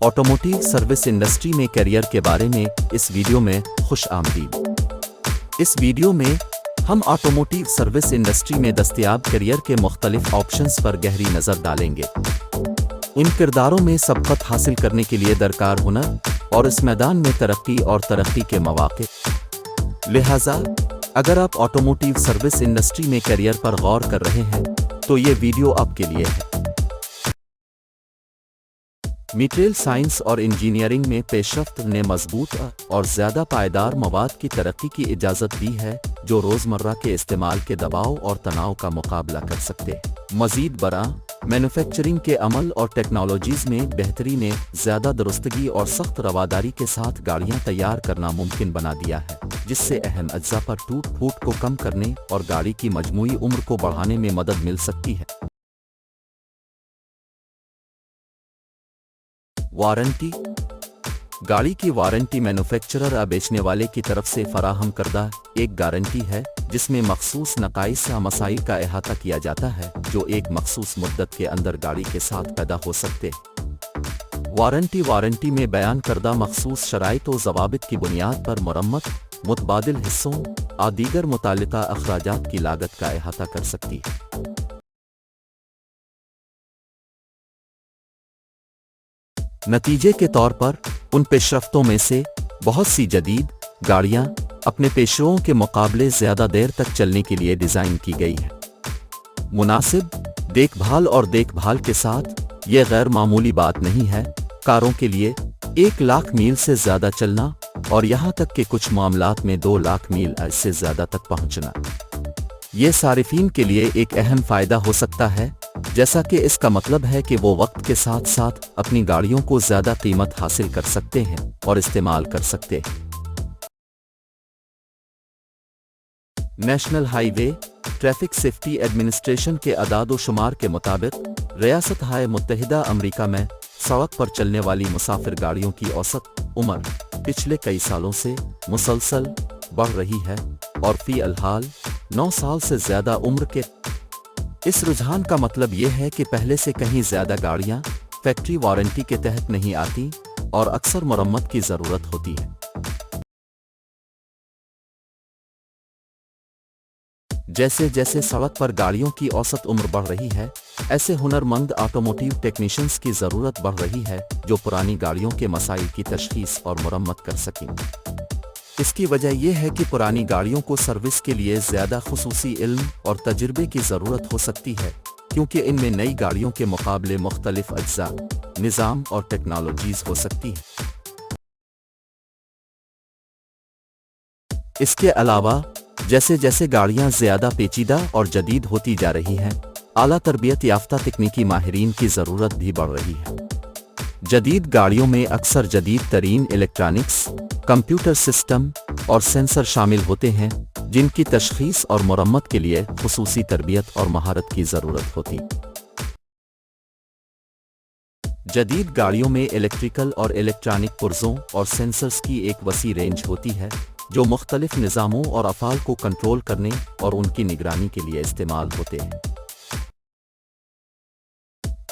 Automotive service industry में career के बारे में इस वीडियो में खुश आमदीद। इस वीडियो में हम ऑटोमोटिव सर्विस इंडस्ट्री में दस्तयाब करियर के मुख्तलिफ ऑप्शंस पर गहरी नज़र डालेंगे। इन किरदारों में सबकत हासिल करने के लिए दरकार हुनर और इस मैदान में तरक्की और तरक्की के मौक़े। लिहाजा अगर आप ऑटोमोटिव सर्विस इंडस्ट्री में करियर पर गौर कर रहे हैं तो ये वीडियो आपके लिए है। मटेरियल साइंस और इंजीनियरिंग में पेशरफ्त ने मजबूत और ज़्यादा पायदार मवाद की तरक्की की इजाज़त दी है जो रोज़मर्रा के इस्तेमाल के दबाव और तनाव का मुकाबला कर सकते हैं। मज़ीद बरा मैन्युफैक्चरिंग के अमल और टेक्नोलॉजीज़ में बेहतरी ने ज़्यादा दुरुस्तगी और सख्त रवादारी के साथ गाड़ियाँ तैयार करना मुमकिन बना दिया है, जिससे अहम अज्जा पर टूट फूट को कम करने और गाड़ी की मजमूई उम्र को बढ़ाने में मदद मिल सकती है। वारंटी। गाड़ी की वारंटी मैन्युफैक्चरर या बेचने वाले की तरफ से फराहम करदा एक गारंटी है जिसमें मखसूस नकाइस या मसाइल का अहाता किया जाता है जो एक मखसूस मुद्दत के अंदर गाड़ी के साथ पैदा हो सकते। वारंटी में बयान करदा मखसूस शराइत व ज़वाबित की बुनियाद पर मरम्मत, मुतबादिल हिस्सों और दीगर मुताल्लिका अखराजात की लागत का अहाता कर सकती है। नतीजे के तौर पर उन पेशरफ्तों में से बहुत सी जदीद गाड़ियां अपने पेशरों के मुकाबले ज़्यादा देर तक चलने के लिए डिज़ाइन की गई है। मुनासिब देखभाल के साथ यह गैर मामूली बात नहीं है कारों के लिए 1 लाख मील से ज़्यादा चलना और यहाँ तक कि कुछ मामलात में 2 लाख मील से ज़्यादा तक पहुँचना। ये सारिफीन के लिए एक अहम फ़ायदा हो सकता है, जैसा कि इसका मतलब है कि वो वक्त के साथ साथ अपनी गाड़ियों को ज़्यादा कीमत हासिल कर सकते हैं और इस्तेमाल कर सकते हैं। National highway traffic safety administration के अदाद शुमार के मुताबिक रियासत हाय मुत्तहिदा अमरीका में सड़क पर चलने वाली मुसाफिर गाड़ियों की औसत उम्र पिछले कई सालों से मुसलसल बढ़ रही है और फ़िलहाल 9 साल से ज़्यादा उम्र के इस रुझान का मतलब यह है कि पहले से कहीं ज़्यादा गाड़ियां फैक्ट्री वारंटी के तहत नहीं आती और अक्सर मरम्मत की ज़रूरत होती है। जैसे जैसे सड़क पर गाड़ियों की औसत उम्र बढ़ रही है, ऐसे हुनरमंद ऑटोमोटिव टेक्नीशियंस की ज़रूरत बढ़ रही है जो पुरानी गाड़ियों के मसाइल की तशख़ीस और मुरम्मत कर सकें। इसकी वजह यह है कि पुरानी गाड़ियों को सर्विस के लिए ज़्यादा खुसूसी इल्म और तजुर्बे की ज़रूरत हो सकती है, क्योंकि इनमें नई गाड़ियों के मुकाबले मुख्तलिफ अज्जा, निज़ाम और टेक्नोलॉजीज़ हो सकती है। इसके अलावा जैसे जैसे गाड़ियां ज़्यादा पेचीदा और जदीद होती जा रही हैं, आला तरबियत याफ्ता तकनीकी माहिरीन की ज़रूरत भी बढ़ रही है। जदीद गाड़ियों में अक्सर जदीद तरीन इलेक्ट्रॉनिक्स, कंप्यूटर सिस्टम और सेंसर शामिल होते हैं जिनकी तशख़ीस और मुरम्मत के लिए खुसूसी तरबियत और महारत की ज़रूरत होती। जदीद गाड़ियों में इलेक्ट्रिकल और इलेक्ट्रॉनिक पुर्ज़ों और सेंसर्स की एक वसी रेंज होती है जो मुख्तलिफ निज़ामों और अफ़ाल को कंट्रोल करने और उनकी निगरानी के लिए इस्तेमाल होते हैं।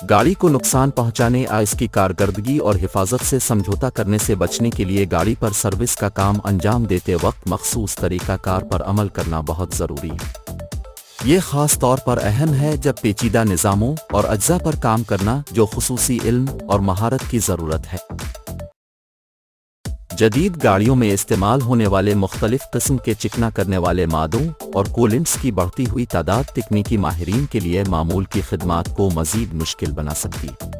गाड़ी को नुकसान पहुंचाने या इसकी कारकर्दगी और हिफाजत से समझौता करने से बचने के लिए गाड़ी पर सर्विस का काम अंजाम देते वक्त मखसूस तरीक़ाकार पर अमल करना बहुत ज़रूरी है। ये ख़ास तौर पर अहम है जब पेचीदा निज़ामों और अज्जा पर काम करना जो खुसूसी इल्म और महारत की ज़रूरत है। जदीद गाड़ियों में इस्तेमाल होने वाले मुख्तलिफ किस्म के चिकना करने वाले मादों और कूलेंट्स की बढ़ती हुई तादाद तकनीकी माहिरीन के लिए मामूल की खिदमात को मज़ीद मुश्किल बना सकती है।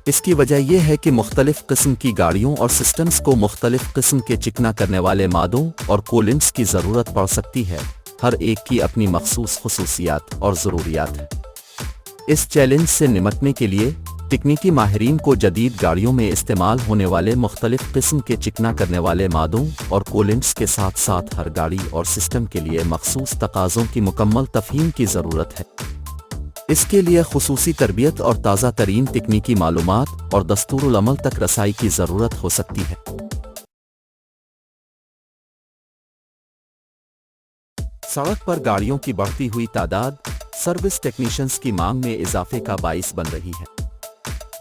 इसकी वजह यह है कि मुख्तलिफ किस्म की गाड़ियों और सिस्टम्स को मुख्तलिफ किस्म के चिकना करने वाले मादों और कूलेंट्स की ज़रूरत पड़ सकती है। हर एक की अपनी मखसूस खुसूसियात और ज़रूरियात है। इस चैलेंज से निपटने के लिए तकनीकी माहिरीन को जदीद गाड़ियों में इस्तेमाल होने वाले मुख्तलिफ किस्म के चिकना करने वाले मादों और कूलेंट्स के साथ साथ हर गाड़ी और सिस्टम के लिए मखसूस तकाज़ों की मुकम्मल तफ़हीम की ज़रूरत है। इसके लिए खुसूसी तरबियत और ताज़ा तरीन तकनीकी मालूमात और दस्तूरुल अमल तक रसाई की ज़रूरत हो सकती है। सड़क पर गाड़ियों की बढ़ती हुई तादाद सर्विस टेक्नीशियंस की मांग में इजाफे का बाइस बन रही है।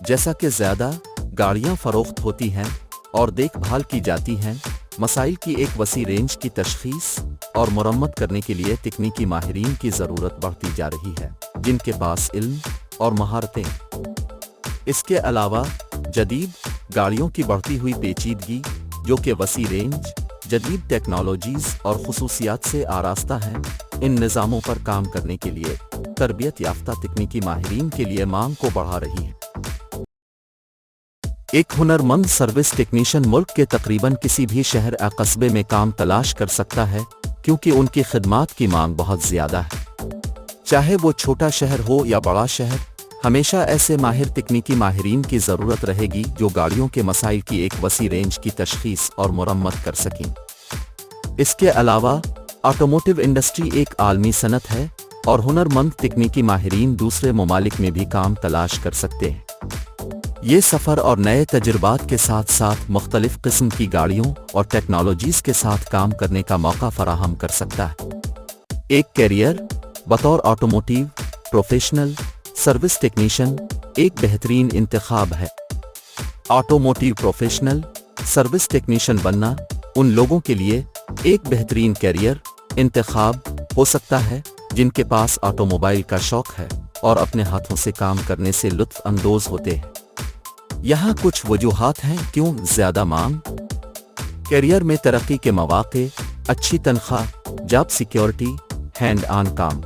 जैसा कि ज़्यादा گاڑیاں فروخت ہوتی ہیں اور دیکھ بھال کی جاتی ہیں، مسائل کی ایک وسیع رینج کی تشخیص اور مرمت کرنے کے لیے تکنیکی ماہرین کی ضرورت بڑھتی جا رہی ہے جن کے پاس علم اور مہارتیں۔ اس کے علاوہ جدید گاڑیوں کی بڑھتی ہوئی پیچیدگی، جو کہ وسیع رینج، جدید ٹیکنالوجیز اور خصوصیات سے آراستہ ہیں، ان نظاموں پر کام کرنے کے لیے تربیت یافتہ تکنیکی ماہرین کے لیے مانگ کو بڑھا رہی ہے۔ ایک ہنر مند سروس ٹیکنیشین ملک کے تقریباً کسی بھی شہر یا قصبے میں کام تلاش کر سکتا ہے، کیونکہ ان کی خدمات کی مانگ بہت زیادہ ہے۔ چاہے وہ چھوٹا شہر ہو یا بڑا شہر، ہمیشہ ایسے ماہر تکنیکی ماہرین کی ضرورت رہے گی جو گاڑیوں کے مسائل کی ایک وسیع رینج کی تشخیص اور مرمت کر سکیں۔ اس کے علاوہ آٹوموٹیو انڈسٹری ایک عالمی صنعت ہے اور ہنر مند تکنیکی ماہرین دوسرے ممالک میں بھی کام تلاش کر سکتے ہیں۔ یہ سفر اور نئے تجربات کے ساتھ ساتھ مختلف قسم کی گاڑیوں اور ٹیکنالوجیز کے ساتھ کام کرنے کا موقع فراہم کر سکتا ہے۔ ایک کیریئر بطور آٹوموٹیو پروفیشنل سروس ٹیکنیشین ایک بہترین انتخاب ہے۔ آٹوموٹیو پروفیشنل سروس ٹیکنیشین بننا ان لوگوں کے لیے ایک بہترین کیریئر انتخاب ہو سکتا ہے جن کے پاس آٹوموبائل کا شوق ہے اور اپنے ہاتھوں سے کام کرنے سے لطف اندوز ہوتے ہیں۔ یہاں کچھ وجوہات ہیں کیوں زیادہ مانگ۔ کیریئر میں ترقی کے مواقع، اچھی تنخواہ، job security, hand on com.